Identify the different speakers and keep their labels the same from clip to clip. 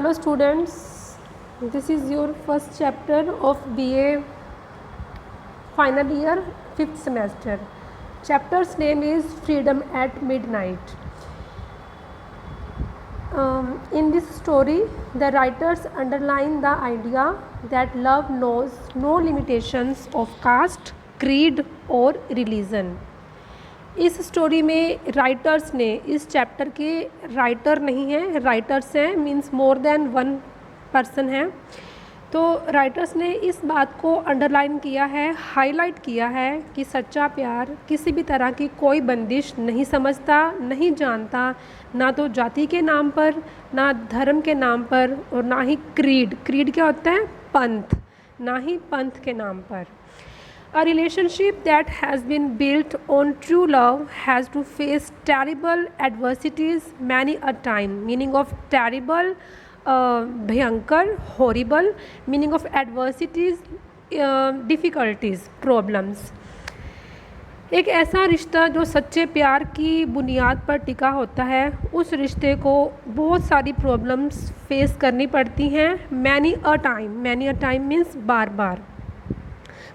Speaker 1: Hello students, this is your first chapter of BA final year 5th semester. Chapter's name is Freedom at Midnight. In this story, the writers underline the idea that love knows no limitations of caste, creed or religion. इस story में writers ने, इस chapter के writer नहीं हैं, writers हैं, means more than one person है। तो राइटर्स ने इस बात को अंडरलाइन किया है, हाईलाइट किया है कि सच्चा प्यार किसी भी तरह की कोई बंदिश नहीं समझता, नहीं जानता, ना तो जाति के नाम पर, ना धर्म के नाम पर और ना ही क्रीड क्या होता है, पंथ, ना ही पंथ के नाम पर। A relationship that has been built on true love has to face terrible adversities many a time. Meaning of terrible, bhayankar, horrible. Meaning of adversities, difficulties, problems. एक ऐसा रिश्ता जो सच्चे प्यार की बुनियाद पर टिका होता है, उस रिश्ते को बहुत सारी प्रॉब्लम्स फेस करनी पड़ती हैं, many a time means bar bar.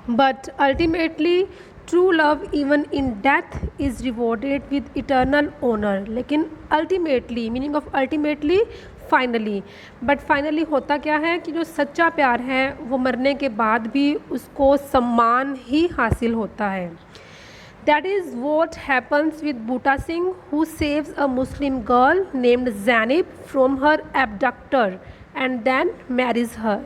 Speaker 1: But ultimately, true love even in death is rewarded with eternal honor. लेकिन ultimately, meaning of ultimately, finally. But finally होता क्या है कि जो सच्चा प्यार है वो मरने के बाद भी उसको सम्मान ही हासिल होता है। That is what happens with Butta Singh, who saves a Muslim girl named Zainab from her abductor and then marries her.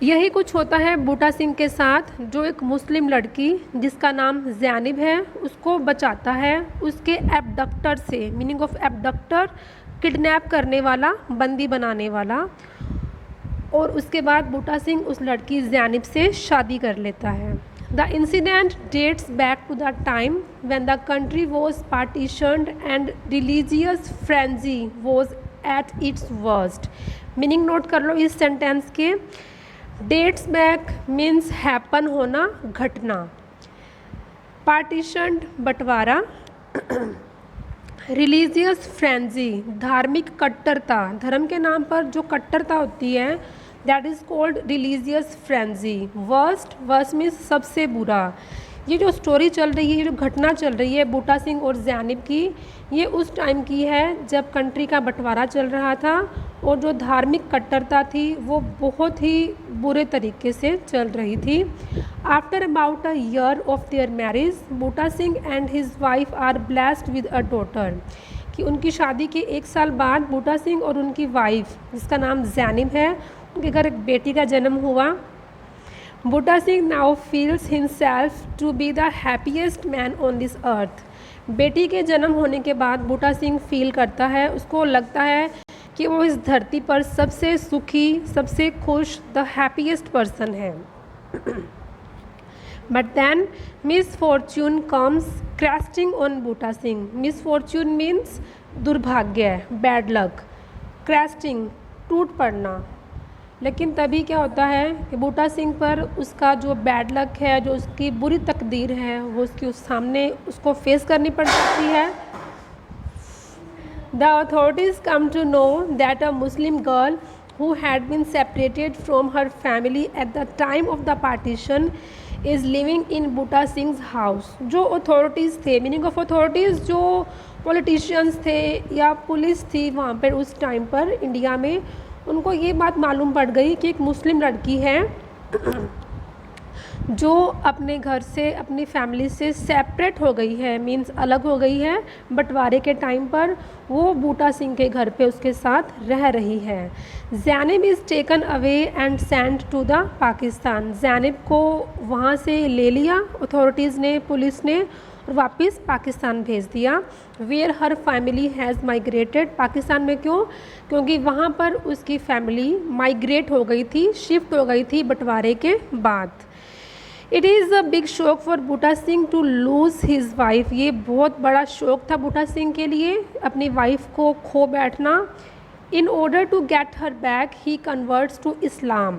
Speaker 1: यही कुछ होता है बूटा सिंह के साथ, जो एक मुस्लिम लड़की जिसका नाम ज़ैनिब है उसको बचाता है उसके एब्डक्टर से। मीनिंग ऑफ एब्डक्टर, किडनैप करने वाला, बंदी बनाने वाला। और उसके बाद बूटा सिंह उस लड़की ज़ैनिब से शादी कर लेता है। The incident dates back to the time when the country was partitioned and religious frenzy was at its worst. Meaning note कर लो इस सेंटेंस के। डेट्स बैक मीन्स हैपन होना, घटना। पार्टीशन्ड बंटवारा। रिलीजियस फ्रेंजी धार्मिक कट्टरता, धर्म के नाम पर जो कट्टरता होती है, that is called religious frenzy. Worst means सबसे बुरा। ये जो स्टोरी चल रही है, ये जो घटना चल रही है बूटा सिंह और ज़ैनिब की, ये उस टाइम की है जब कंट्री का बंटवारा चल रहा था और जो धार्मिक कट्टरता थी वो बहुत ही बुरे तरीके से चल रही थी। After about a year of their marriage, Buta Singh and his wife are blessed with a daughter. कि उनकी शादी के 1 साल बाद बूटा सिंह और उनकी वाइफ, जिसका नाम ज़ैनिब है, उनके घर एक बेटी का जन्म हुआ। Buta Singh now feels himself to be the happiest man on this earth. बेटी के जन्म होने के बाद बूटा सिंह फील करता है, उसको लगता है कि वो इस धरती पर सबसे सुखी, सबसे खुश, द हैप्पीएस्ट पर्सन है। But then misfortune comes crashing on Buta Singh. Misfortune means दुर्भाग्य, बैड लक। क्रैशिंग टूट पड़ना। लेकिन तभी क्या होता है कि बूटा सिंह पर उसका जो बैड लक है, जो उसकी बुरी तकदीर है, वो उसके सामने उसको फेस करनी पड़ सकती है। The authorities come to know that a Muslim girl who had been separated from her family at the time of the partition is living in Butta Singh's house. जो authorities थे, meaning of authorities, जो politicians थे या police थी वहाँ पर उस time पर इंडिया में, उनको ये बात मालूम पड़ गई कि एक मुस्लिम लड़की है जो अपने घर से, अपनी फैमिली से सेपरेट हो गई है, मीन्स अलग हो गई है। बंटवारे के टाइम पर वो बूटा सिंह के घर पे उसके साथ रह रही है। Zainab is taken away and send to the Pakistan. Zainab को वहाँ से ले लिया अथॉरिटीज़ ने, पुलिस ने, और वापस पाकिस्तान भेज दिया। Where her family has migrated. Pakistan में क्यों? क्योंकि वहाँ पर उसकी फैमिली माइग्रेट हो गई थी, शिफ्ट हो गई थी बंटवारे के बाद। It is a big shock for Buta Singh to lose his wife. ये बहुत बड़ा शौक था बूटा सिंह के लिए, अपनी वाइफ को खो बैठना। In order to get her back he converts to Islam.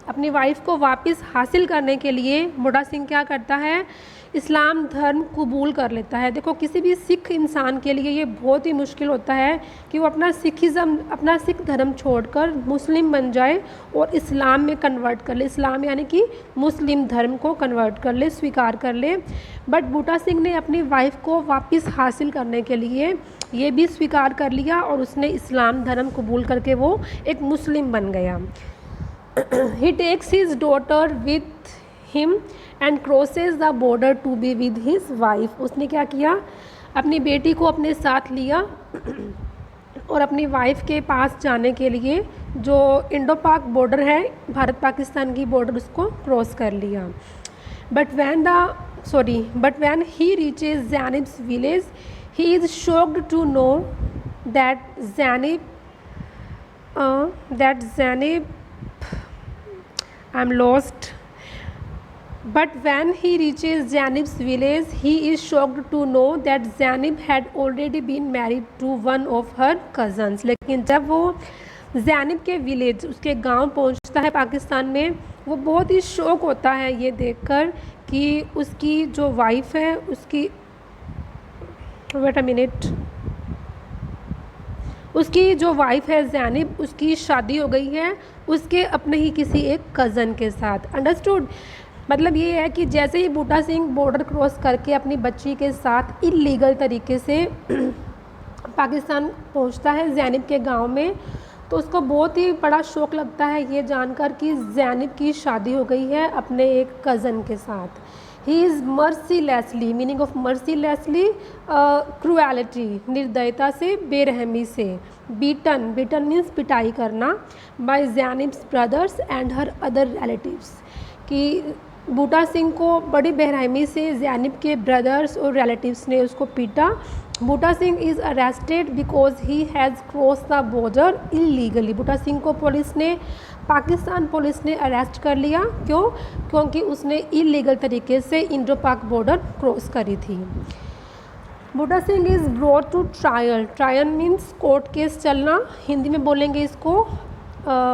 Speaker 1: अपनी वाइफ को वापस हासिल करने के लिए बूटा सिंह क्या करता है, इस्लाम धर्म कबूल कर लेता है। देखो किसी भी सिख इंसान के लिए ये बहुत ही मुश्किल होता है कि वो अपना सिख धर्म छोड़कर मुस्लिम बन जाए और इस्लाम में कन्वर्ट कर ले, इस्लाम यानी कि मुस्लिम धर्म को कन्वर्ट कर ले, स्वीकार कर ले। बट बूटा सिंह ने अपनी वाइफ को वापस हासिल करने के लिए ये भी स्वीकार कर लिया और उसने इस्लाम धर्म कबूल करके वो एक मुस्लिम बन गया। He takes his daughter with him and crosses the border to be with his wife. उसने क्या किया, अपनी बेटी को अपने साथ लिया और अपनी वाइफ के पास जाने के लिए जो इंडो पाक बॉर्डर है, भारत पाकिस्तान की बॉर्डर, उसको क्रॉस कर लिया। But when he reaches Zainab's village he is shocked to know that Zanib I'm lost. But when he reaches Zanib's village, he is shocked to know that Zanib had already been married to one of her cousins. लेकिन जब वो ज़ैनिब के village, उसके गांव पहुंचता है पाकिस्तान में, वो बहुत ही शौक होता है ये देखकर कि उसकी जो वाइफ है, उसकी उसकी जो वाइफ है ज़ैनिब, उसकी शादी हो गई है उसके अपने ही किसी एक कज़न के साथ। अंडरस्टूड? मतलब ये है कि जैसे ही बूटा सिंह बॉर्डर क्रॉस करके अपनी बच्ची के साथ इल्लीगल तरीके से पाकिस्तान पहुंचता है ज़ैनिब के गांव में, तो उसको बहुत ही बड़ा शौक लगता है ये जानकर कि ज़ैनिब की शादी हो गई है अपने एक कज़न के साथ। He is mercilessly, meaning of mercilessly cruelty, निर्दयता से, बेरहमी से, बीटन मीन्स पिटाई करना, by Zainab's brothers and her other relatives, कि बूटा सिंह को बड़ी बेरहमी से ज़ैनिब के ब्रदर्स और रिलेटिव्स ने उसको पीटा। Buta Singh is arrested because he has cross the border illegally. Buta Singh को पाकिस्तान पुलिस ने अरेस्ट कर लिया। क्यों? क्योंकि उसने इलीगल तरीके से इंडो पाक बॉर्डर क्रॉस करी थी। Buta Singh is brought to trial means court case चलना, हिंदी में बोलेंगे इसको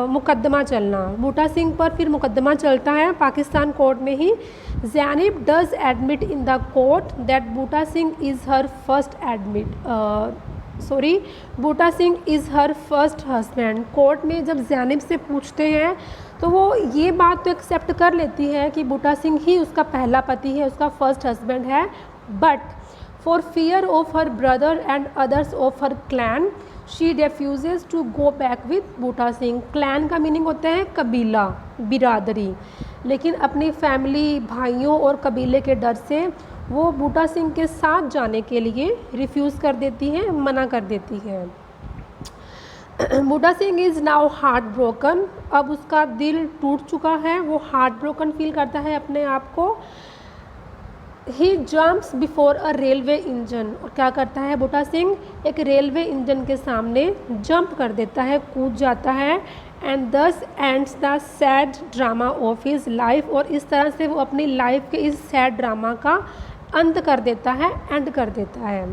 Speaker 1: मुकदमा चलना। बूटा सिंह पर फिर मुकदमा चलता है पाकिस्तान कोर्ट में ही। Zainab does admit in the court that Buta Singh is her first husband. Court में जब ज़ैनिब से पूछते हैं तो वो ये बात तो एक्सेप्ट कर लेती है कि बूटा सिंह ही उसका पहला पति है, उसका फर्स्ट हस्बैंड है। But for fear of her brother and others of her clan she refuses to go back with Buta Singh. Clan का मीनिंग होता है कबीला, बिरादरी, लेकिन अपनी फैमिली, भाइयों और कबीले के डर से वो बूटा सिंह के साथ जाने के लिए रिफ्यूज़ कर देती हैं, मना कर देती है। Buta Singh is now heart broken, अब उसका दिल टूट चुका है, वो हार्ट ब्रोकन फील करता है अपने आप को। He jumps before a railway engine, और क्या करता है बूटा सिंह, एक रेलवे इंजन के सामने जंप कर देता है, कूद जाता है। एंड दस ends the sad drama of his life, और इस तरह से वो अपनी लाइफ के इस सैड ड्रामा का अंत कर देता है, एंड कर देता है।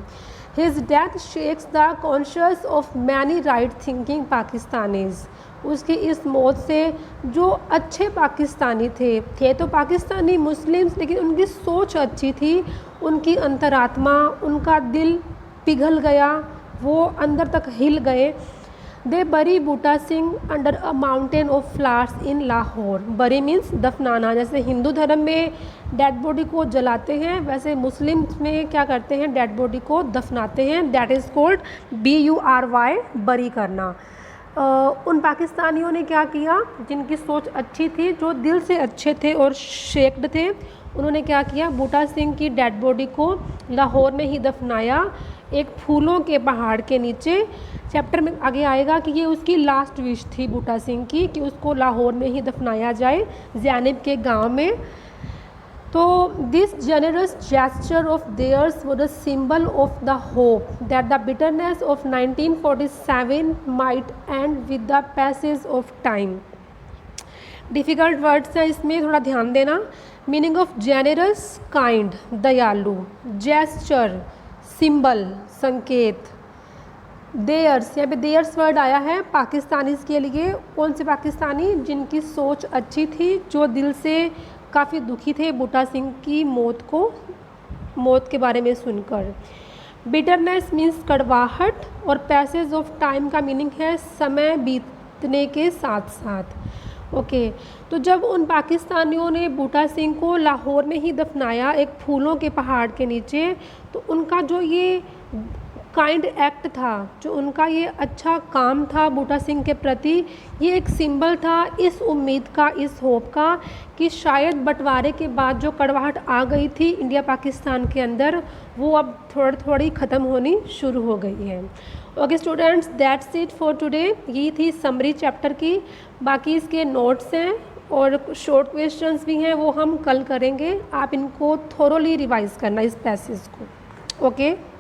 Speaker 1: His death shakes the conscious of many right thinking Pakistanis, उसकी इस मौत से जो अच्छे पाकिस्तानी थे तो पाकिस्तानी मुस्लिम्स, लेकिन उनकी सोच अच्छी थी, उनकी अंतरात्मा, उनका दिल पिघल गया, वो अंदर तक हिल गए। They bury Buta Singh under a mountain of flowers in Lahore. Bury means दफनाना, जैसे हिंदू धर्म में डेड बॉडी को जलाते हैं, वैसे मुस्लिम में क्या करते हैं, डेड बॉडी को दफनाते हैं। दैट इज़ कॉल्ड BURY, बरी करना। उन पाकिस्तानियों ने क्या किया, जिनकी सोच अच्छी थी, जो दिल से अच्छे थे और शेक्ड थे, उन्होंने क्या किया, बूटा सिंह की डेड बॉडी को लाहौर में ही दफनाया, एक फूलों के पहाड़ के नीचे। चैप्टर में आगे आएगा कि ये उसकी लास्ट विश थी बूटा सिंह की, कि उसको लाहौर में ही दफनाया जाए, ज़ैनिब के गांव में। तो this generous gesture of theirs was a symbol of the hope that the bitterness of 1947 might end with the passage of time. Difficult words हैं, इसमें थोड़ा ध्यान देना। मीनिंग ऑफ जेनरस, काइंड, दयालु, जेस्चर, सिंबल, संकेत, देयर्स, यहाँ पे theirs word आया है पाकिस्तानीज़ के लिए। कौन से पाकिस्तानी? जिनकी सोच अच्छी थी, जो दिल से काफ़ी दुखी थे बूटा सिंह की मौत के बारे में सुनकर। बिटरनेस मीन्स कड़वाहट, और पैसेज ऑफ टाइम का मीनिंग है समय बीतने के साथ साथ। ओके, तो जब उन पाकिस्तानियों ने बूटा सिंह को लाहौर में ही दफनाया एक फूलों के पहाड़ के नीचे, तो उनका जो ये काइंड एक्ट था, जो उनका ये अच्छा काम था बूटा सिंह के प्रति, ये एक सिंबल था इस उम्मीद का, इस होप का कि शायद बंटवारे के बाद जो कड़वाहट आ गई थी इंडिया पाकिस्तान के अंदर, वो अब थोड़ी थोड़ी ख़त्म होनी शुरू हो गई है। Okay students, that's it for today. ये थी समरी चैप्टर की। बाकी इसके नोट्स हैं और शॉर्ट क्वेश्चंस भी हैं, वो हम कल करेंगे। आप इनको थोरोली रिवाइज़ करना इस पैसेज को। ओके।